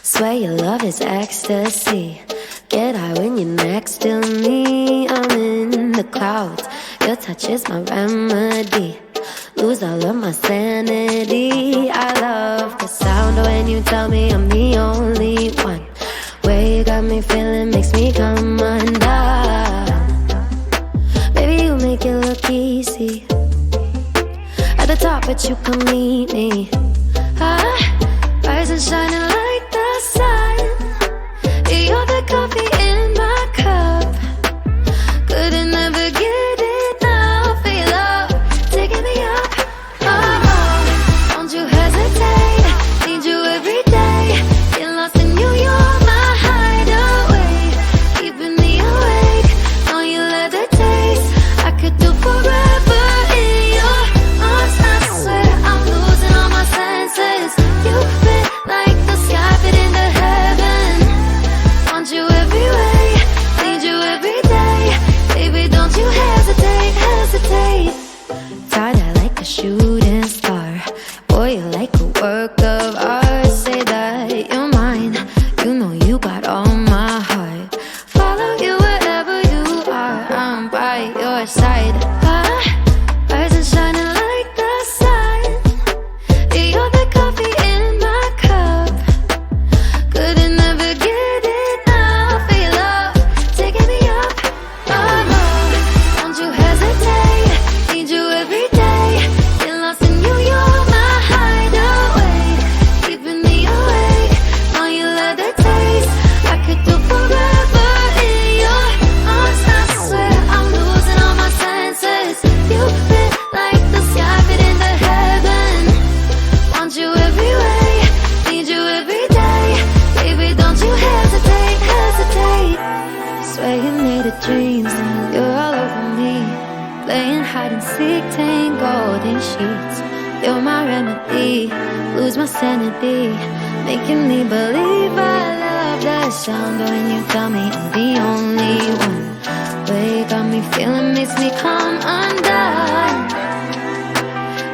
Swear your love is ecstasy. Get high when you're next to me. I'm in the clouds. Your touch is my remedy. Lose all of my sanity. I love the sound when you tell me I'm the only one. Way you got me feeling makes me come undone. Baby, you make it look easy. At the top, but you come meet me. Rise and shining like the sun. You're the coffee in my cup. Couldn't ever get enough of your love, taking me up. Oh, don't you hesitate. Need you every day. Get lost in you, you're my hideaway. Keeping me awake. Know you love the taste. I could do forever in your arms. I swear I'm losing all my senses. You fit like the sky fit into heaven. Want you every way. Need you every day. Baby, don't you hesitate, hesitate. Tied out like a shooting star. Boy, you're like a work of art. Say that you're mine. You know you got all my heart. Follow you wherever you are. I'm by your side. Rise and shining like the sun. You're the coffee in my cup. Couldn't ever get enough of your love, taking me up. Oh, don't you hesitate. Need you every day. Get lost in you, you're my hideaway. Keeping me awake. Know you love the taste. I could do forever in your arms. I swear I'm losing all my senses. You fit like the sky fit into heaven. Want you every way. Need you every day. Baby, don't you hesitate, hesitate. Swear you made of dreams. You're all over me. Playing hide and seek, tangled in sheets. You're my remedy. Lose my sanity. Making me believe I love the sound when you tell me I'm the only one. Way you got me feeling makes me come undone.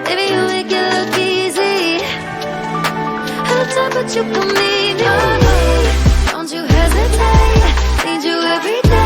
Baby, you make it look easy. At the top, but you come meet me. Don't you hesitate. Need you every day.